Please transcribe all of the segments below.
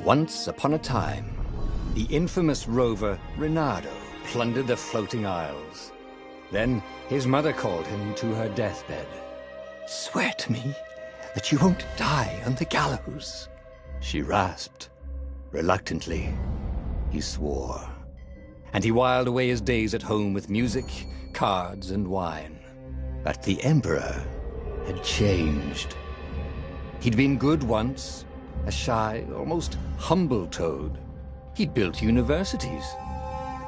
Once upon a time, the infamous rover Reynardo plundered the floating isles. Then his mother called him to her deathbed. "Swear to me that you won't die on the gallows," she rasped. Reluctantly, he swore. And he whiled away his days at home with music, cards, and wine. But the Emperor had changed. He'd been good once, a shy, almost humble toad. He'd built universities.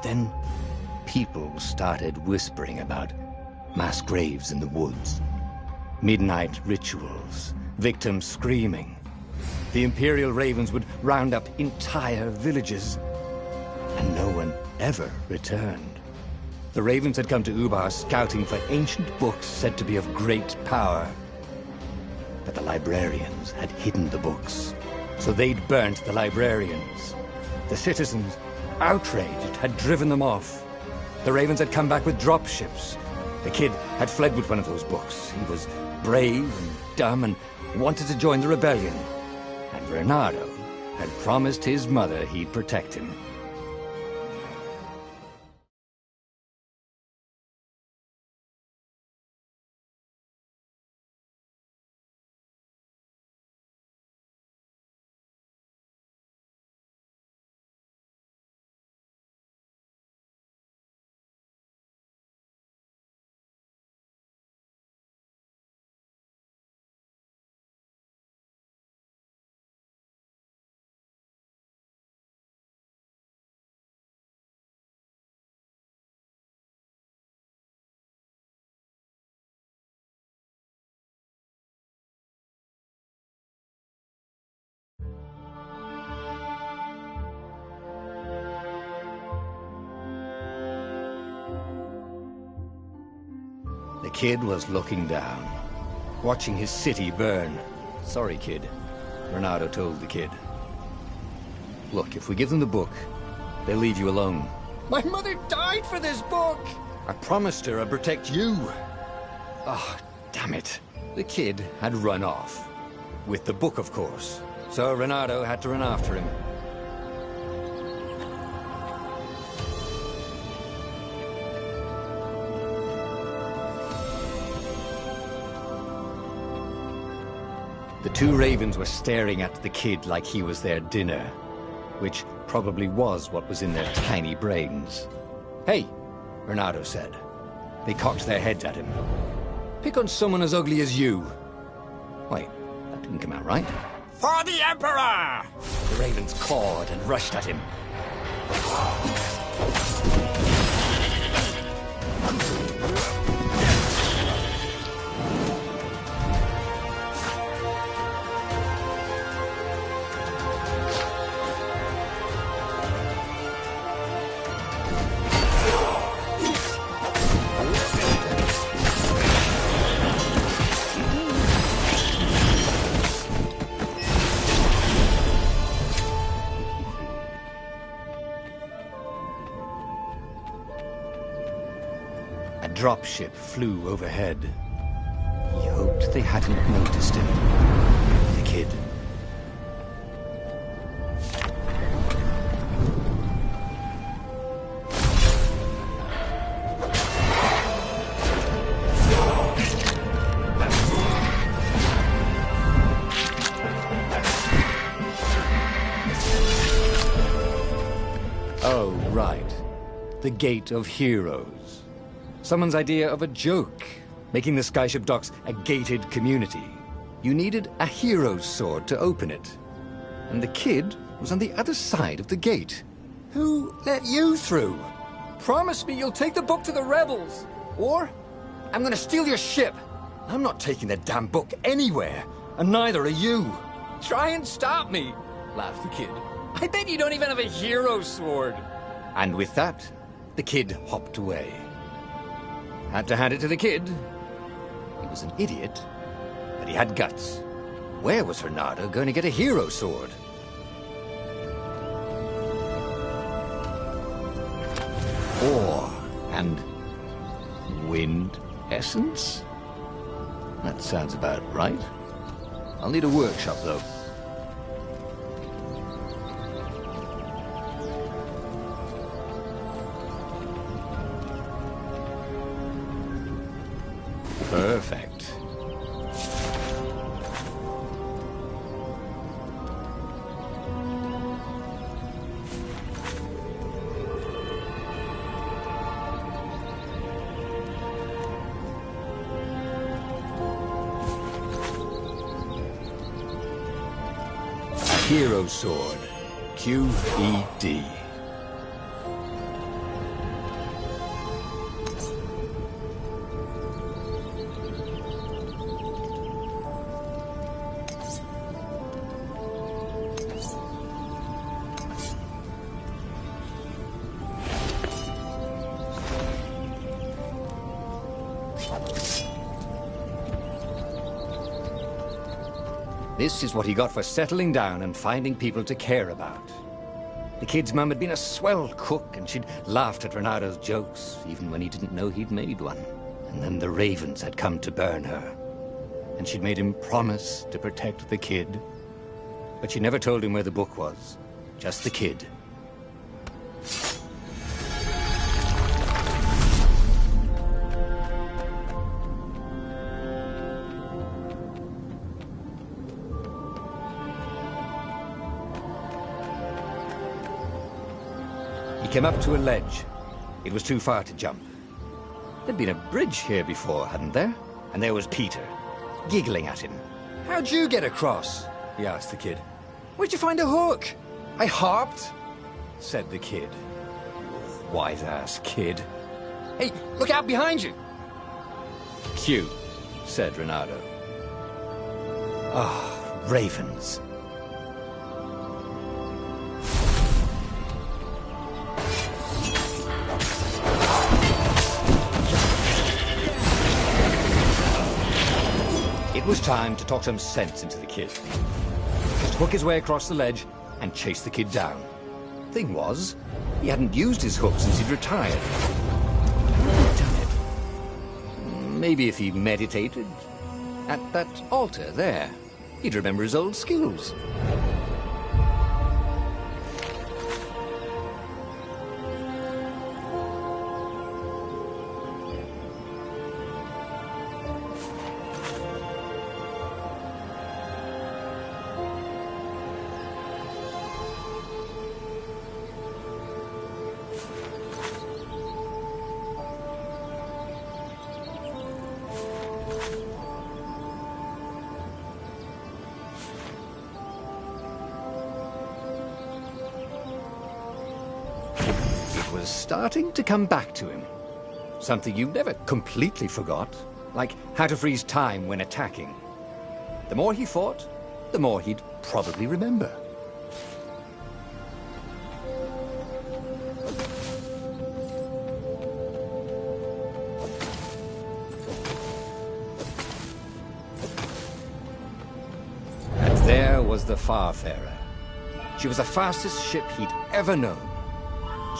Then people started whispering about mass graves in the woods, midnight rituals, victims screaming. The Imperial Ravens would round up entire villages, and no one ever returned. The Ravens had come to Ubar scouting for ancient books said to be of great power. But the librarians had hidden the books, so they'd burnt the librarians. The citizens, outraged, had driven them off. The Ravens had come back with dropships. The kid had fled with one of those books. He was brave and dumb and wanted to join the rebellion. And Reynardo had promised his mother he'd protect him. The kid was looking down, watching his city burn. "Sorry, kid," Reynardo told the kid. "Look, if we give them the book, they'll leave you alone." "My mother died for this book!" "I promised her I'd protect you." "Oh, damn it." The kid had run off. With the book, of course. So Reynardo had to run after him. The two Ravens were staring at the kid like he was their dinner, which probably was what was in their tiny brains. "Hey," Reynardo said. They cocked their heads at him. "Pick on someone as ugly as you." Wait, that didn't come out right. "For the Emperor!" The Ravens cawed and rushed at him. A dropship flew overhead. He hoped they hadn't noticed him. The kid. Oh, right. The Gate of Heroes. Someone's idea of a joke, making the Skyship docks a gated community. You needed a hero's sword to open it. And the kid was on the other side of the gate. "Who let you through? Promise me you'll take the book to the rebels, or I'm gonna steal your ship." "I'm not taking that damn book anywhere, and neither are you." "Try and stop me," laughed the kid. "I bet you don't even have a hero's sword." And with that, the kid hopped away. Had to hand it to the kid. He was an idiot, but he had guts. Where was Reynardo going to get a hero sword? Ore and wind essence? That sounds about right. I'll need a workshop, though. Perfect. Hero Sword, QED. This is what he got for settling down and finding people to care about. The kid's mum had been a swell cook, and she'd laughed at Renado's jokes, even when he didn't know he'd made one. And then the ravens had come to burn her. And she'd made him promise to protect the kid. But she never told him where the book was. Just the kid. He came up to a ledge. It was too far to jump. There'd been a bridge here before, hadn't there? And there was Peter, giggling at him. "How'd you get across?" he asked the kid. "Where'd you find a hook?" "I hopped," said the kid. White-ass kid. "Hey, look out behind you!" "Q," said Renado. Ah, ravens. It was time to talk some sense into the kid. Just hook his way across the ledge and chase the kid down. Thing was, he hadn't used his hook since he'd retired. Damn it. Maybe if he meditated at that altar there, he'd remember his old skills. Was starting to come back to him. Something you never completely forgot, like how to freeze time when attacking. The more he fought, the more he'd probably remember. And there was the Farfarer. She was the fastest ship he'd ever known.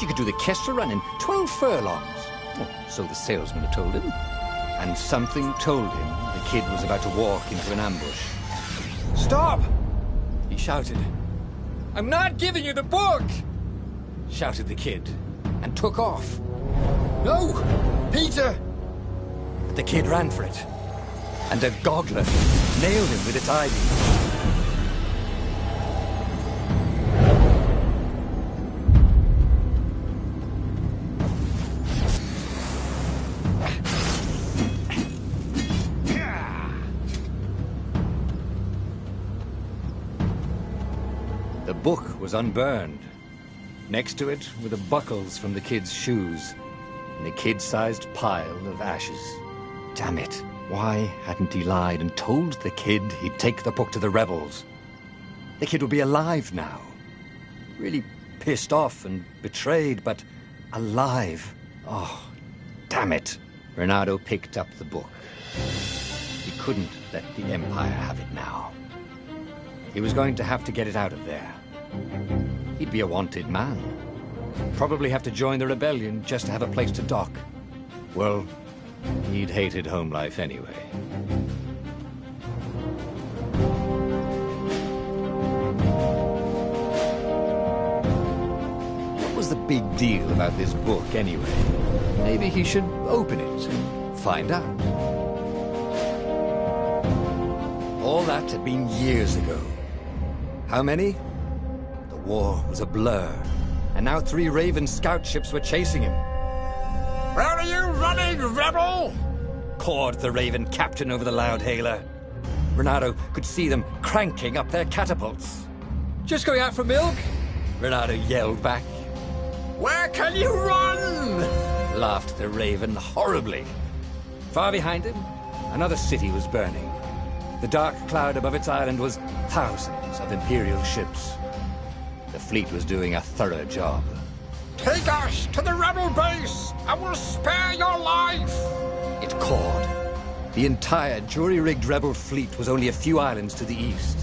She could do the Kestra run in 12 furlongs. Oh, so the salesman had told him. And something told him the kid was about to walk into an ambush. "Stop!" he shouted. "I'm not giving you the book!" shouted the kid, and took off. "No! Peter!" But the kid ran for it, and a goggler nailed him with its ivy. The book was unburned. Next to it were the buckles from the kid's shoes, and a kid-sized pile of ashes. Damn it. Why hadn't he lied and told the kid he'd take the book to the rebels? The kid would be alive now. Really pissed off and betrayed, but alive. Oh, damn it. Renado picked up the book. He couldn't let the Empire have it now. He was going to have to get it out of there. He'd be a wanted man. Probably have to join the rebellion just to have a place to dock. Well, he'd hated home life anyway. What was the big deal about this book anyway? Maybe he should open it and find out. All that had been years ago. How many? The war was a blur, and now 3 Raven scout ships were chasing him. Where are you running, rebel? Cawed the Raven captain over the loud hailer. Renato could see them cranking up their catapults. Just going out for milk? Renato yelled back. Where can you run? Laughed the Raven horribly. Far behind him, another city was burning. The dark cloud above its island was thousands of Imperial ships. The fleet was doing a thorough job. Take us to the rebel base! I will spare your life! It cawed. The entire jury-rigged rebel fleet was only a few islands to the east.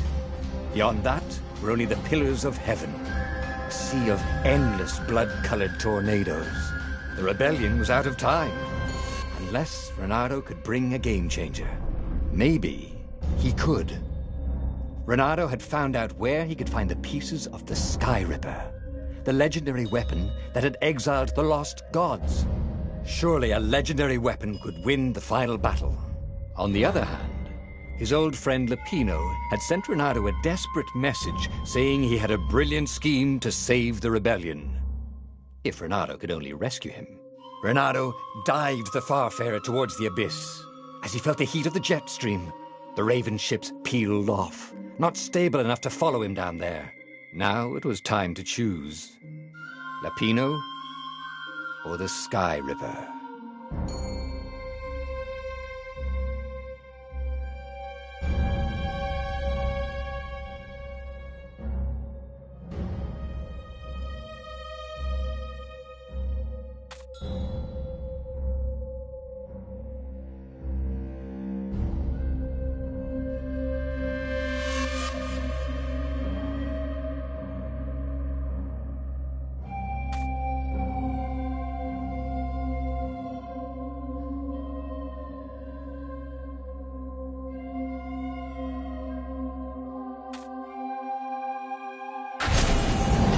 Beyond that were only the pillars of heaven, a sea of endless blood-colored tornadoes. The rebellion was out of time. Unless Renato could bring a game-changer. Maybe he could. Renato had found out where he could find the pieces of the Sky Ripper, the legendary weapon that had exiled the lost gods. Surely a legendary weapon could win the final battle. On the other hand, his old friend Lapino had sent Renato a desperate message saying he had a brilliant scheme to save the rebellion. If Renato could only rescue him. Renato dived the Farfarer towards the abyss. As he felt the heat of the jet stream, the Raven ships peeled off, not stable enough to follow him down there. Now it was time to choose. Lapino or the Sky Ripper?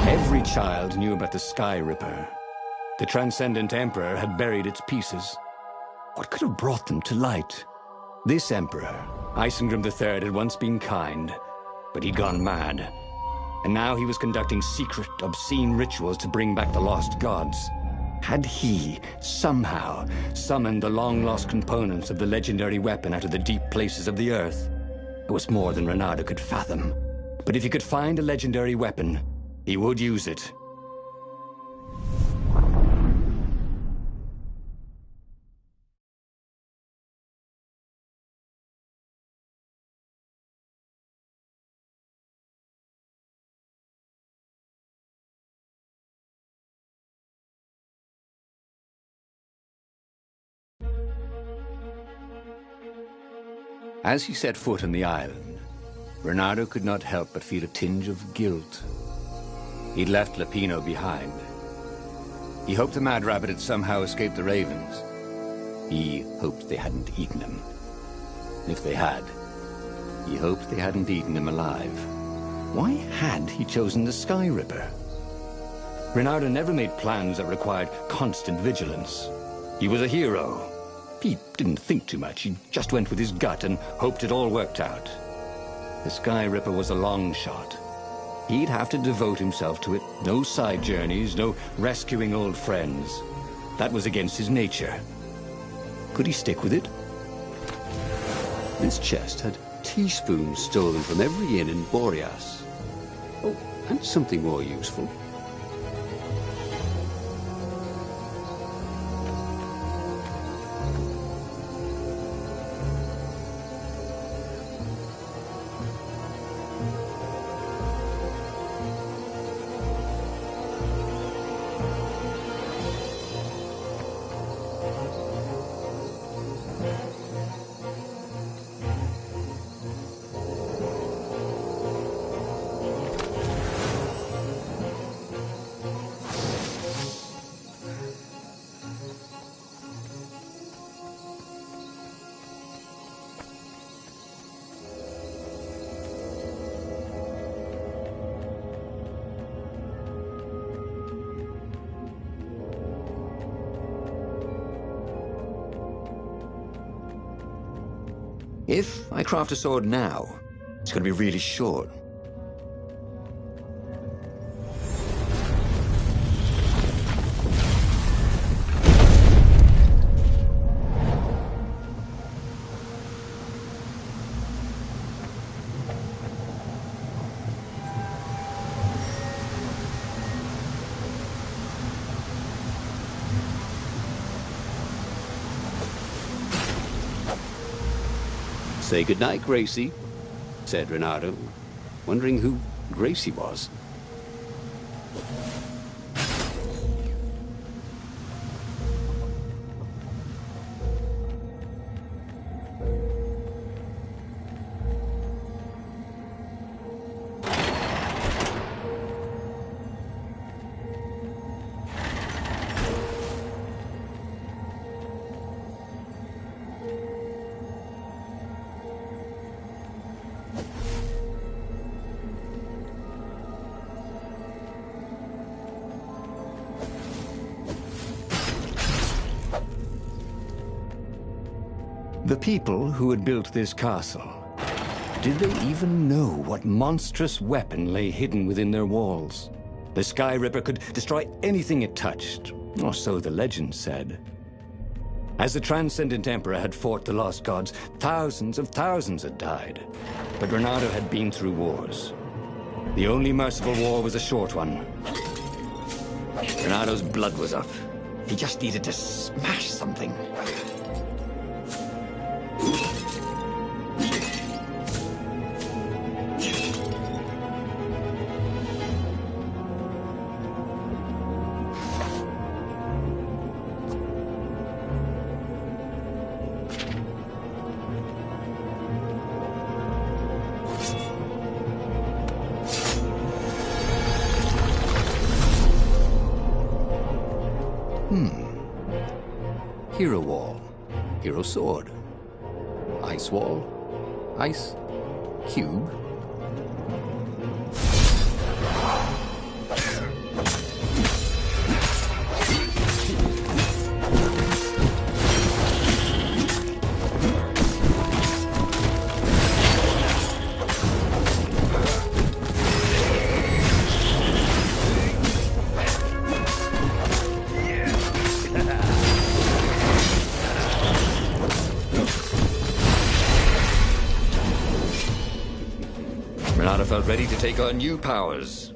Every child knew about the Sky Ripper. The Transcendent Emperor had buried its pieces. What could have brought them to light? This Emperor, Isengrim III, had once been kind, but he'd gone mad. And now he was conducting secret, obscene rituals to bring back the lost gods. Had he, somehow, summoned the long-lost components of the legendary weapon out of the deep places of the earth? It was more than Renato could fathom. But if he could find a legendary weapon, he would use it. As he set foot on the island, Renato could not help but feel a tinge of guilt. He'd left Lapino behind. He hoped the Mad Rabbit had somehow escaped the Ravens. He hoped they hadn't eaten him. If they had, he hoped they hadn't eaten him alive. Why had he chosen the Sky Ripper? Renato never made plans that required constant vigilance. He was a hero. He didn't think too much. He just went with his gut and hoped it all worked out. The Sky Ripper was a long shot. He'd have to devote himself to it. No side journeys, no rescuing old friends. That was against his nature. Could he stick with it? This chest had teaspoons stolen from every inn in Boreas. Oh, and something more useful. If I craft a sword now, It's going to be really short. Say goodnight, Gracie, said Renato, wondering who Gracie was. The people who had built this castle, did they even know what monstrous weapon lay hidden within their walls? The Sky Ripper could destroy anything it touched, or so the legend said. As the Transcendent Emperor had fought the lost gods, thousands of thousands had died. But Renato had been through wars. The only merciful war was a short one. Renato's blood was up. He just needed to smash something. Hero Wall, Hero Sword, Ice Wall, Ice Cube. Renato felt ready to take on new powers.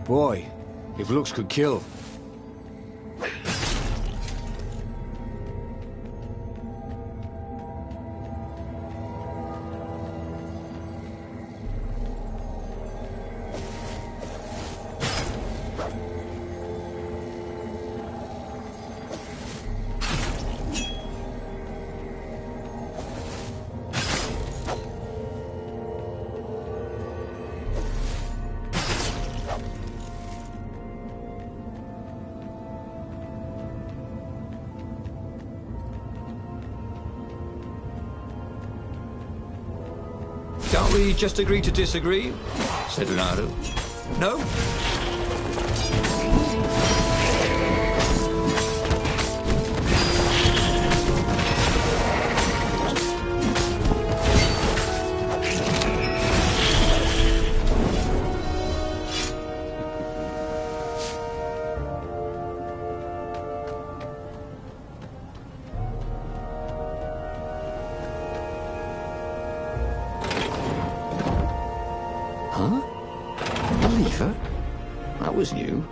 Boy, if looks could kill. Can't we just agree to disagree? Said Renato. No? Huh? cipher? That was new.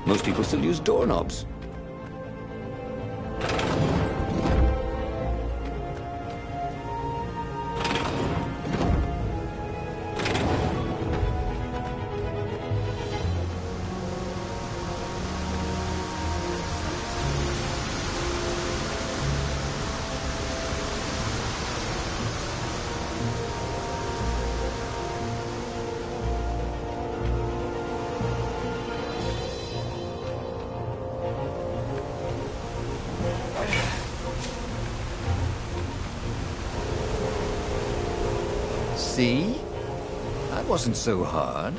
Most people still use doorknobs. See? That wasn't so hard.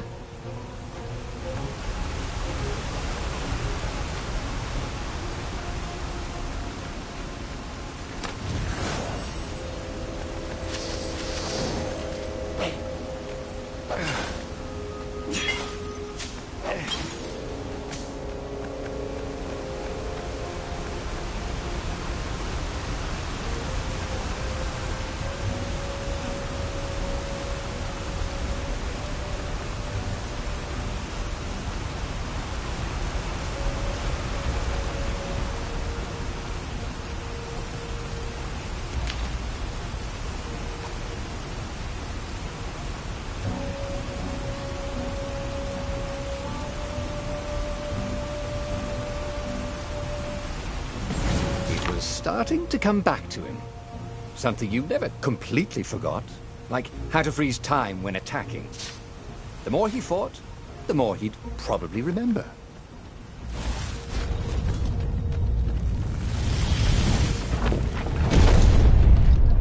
Starting to come back to him. Something you never completely forgot, like how to freeze time when attacking. The more he fought, the more he'd probably remember.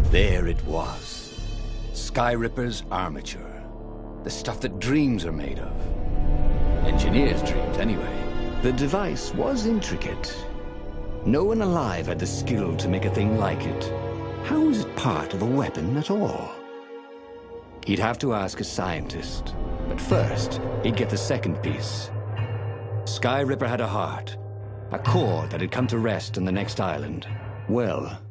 There it was. Skyripper's armature. The stuff that dreams are made of. Engineers' dreams, anyway. The device was intricate. No one alive had the skill to make a thing like it. How was it part of a weapon at all? He'd have to ask a scientist. But first, he'd get the second piece. Skyripper had a heart. A core that had come to rest on the next island. Well,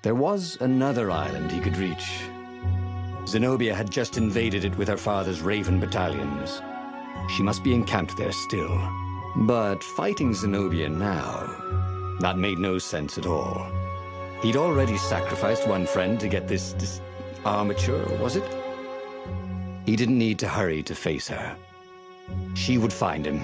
there was another island he could reach. Zenobia had just invaded it with her father's Raven battalions. She must be encamped there still. But fighting Zenobia now... that made no sense at all. He'd already sacrificed one friend to get this armature, was it? He didn't need to hurry to face her. She would find him.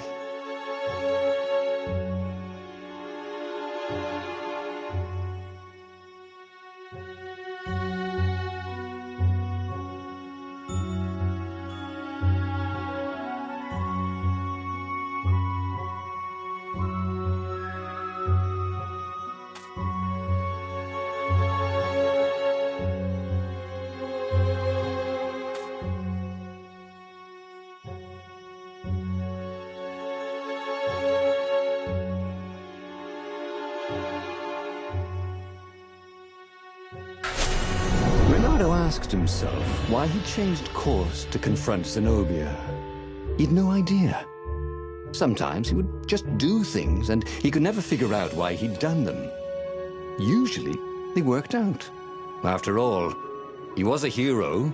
Asked himself why he changed course to confront Zenobia. He'd no idea. Sometimes he would just do things, and he could never figure out why he'd done them. Usually, they worked out. After all, he was a hero.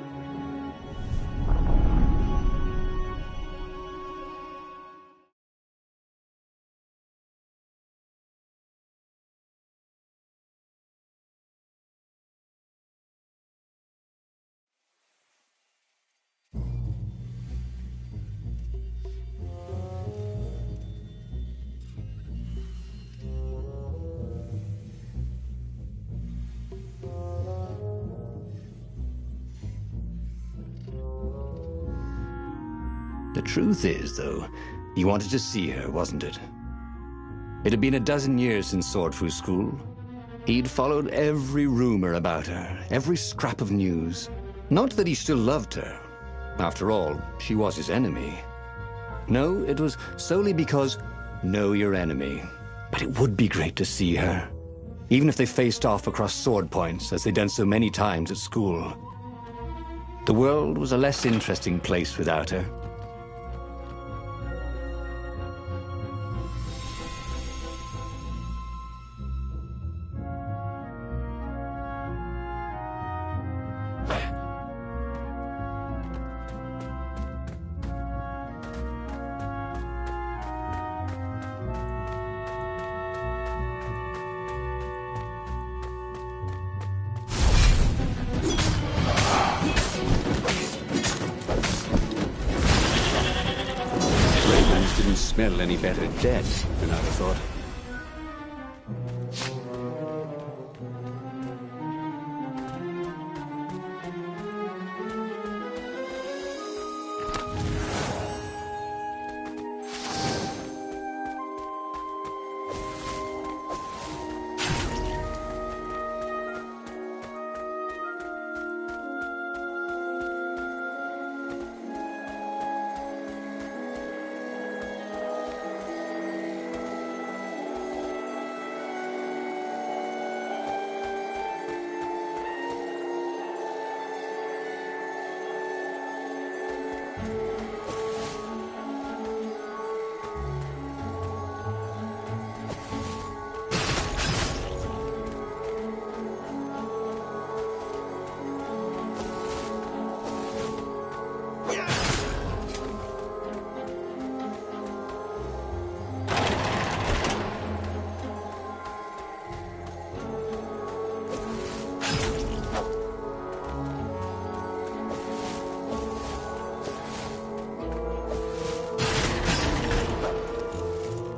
The truth is, though, he wanted to see her, wasn't it? It had been a dozen years since Swordfu School. He'd followed every rumor about her, every scrap of news. Not that he still loved her. After all, she was his enemy. No, it was solely because, know your enemy. But it would be great to see her. Even if they faced off across sword points, as they'd done so many times at school. The world was a less interesting place without her. smell any better dead, Renato thought.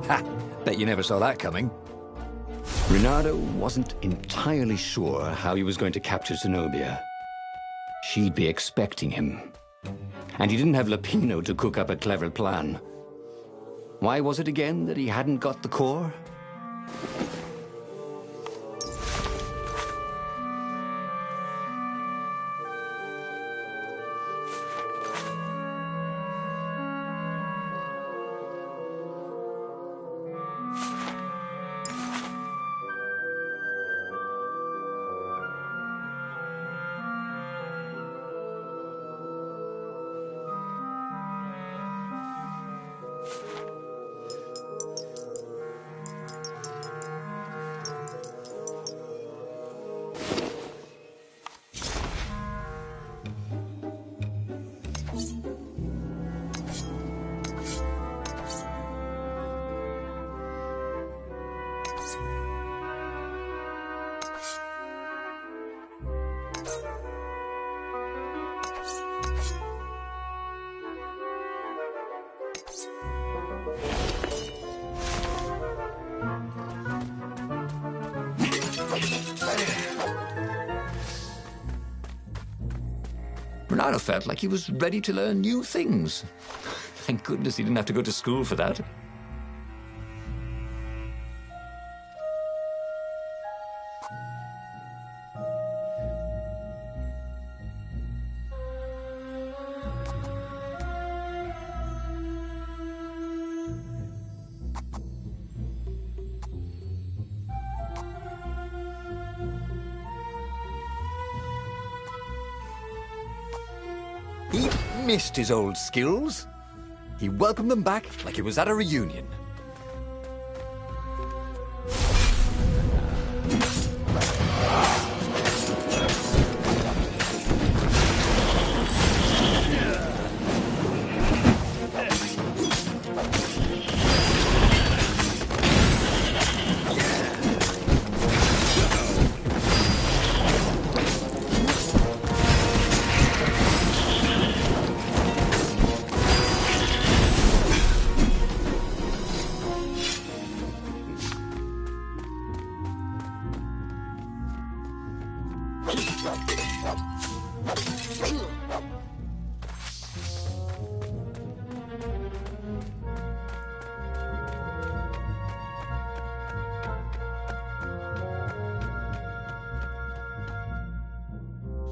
Ha! Bet you never saw that coming. Renato wasn't entirely sure how he was going to capture Zenobia. She'd be expecting him. And he didn't have Lapino to cook up a clever plan. Why was it again that he hadn't got the core? Renato felt like he was ready to learn new things. Thank goodness he didn't have to go to school for that. He missed his old skills. He welcomed them back like he was at a reunion.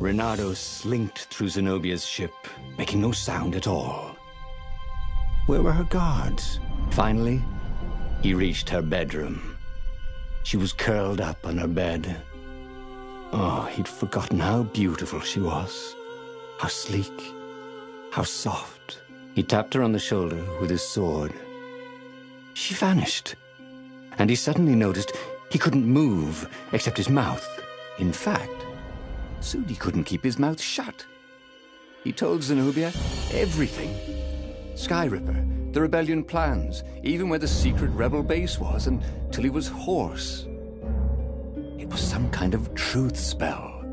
Renato slinked through Zenobia's ship, making no sound at all. Where were her guards? Finally, he reached her bedroom. She was curled up on her bed. Oh, he'd forgotten how beautiful she was. How sleek, how soft. He tapped her on the shoulder with his sword. She vanished, and he suddenly noticed he couldn't move except his mouth. In fact, Sudi couldn't keep his mouth shut. He told Zenobia everything. Skyripper, the rebellion plans, even where the secret rebel base was, until he was hoarse. It was some kind of truth spell.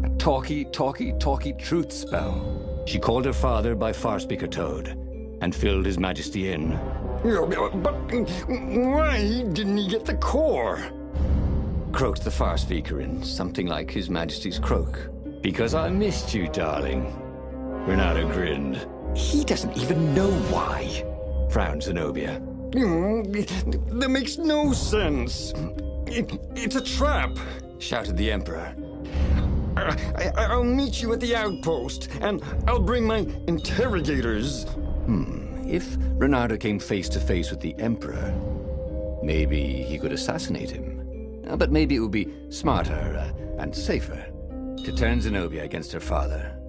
A talky truth spell. She called her father by Farspeaker Toad and filled His Majesty in. But why didn't he get the core? Croaked the far speaker in something like His Majesty's croak. Because I missed you, darling. Renato grinned. He doesn't even know why, frowned Zenobia. That makes no sense. It's a trap, shouted the Emperor. I'll meet you at the outpost, and I'll bring my interrogators. If Renato came face to face with the Emperor, maybe he could assassinate him. But maybe it would be smarter and safer to turn Zenobia against her father.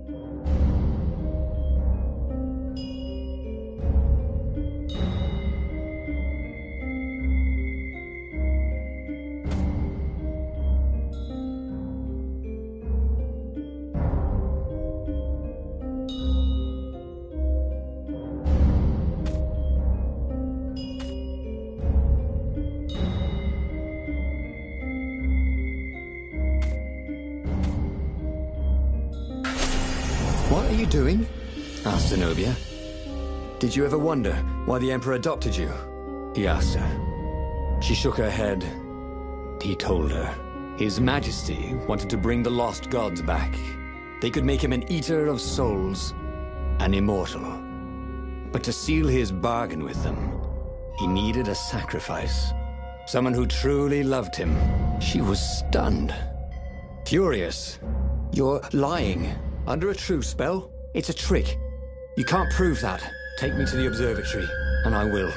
What are you doing? Asked Zenobia. Did you ever wonder why the Emperor adopted you? He asked her. She shook her head. He told her. His Majesty wanted to bring the lost gods back. They could make him an eater of souls, an immortal. But to seal his bargain with them, he needed a sacrifice. Someone who truly loved him. She was stunned. Furious. You're lying. Under a true spell? It's a trick. You can't prove that. Take me to the observatory, and I will.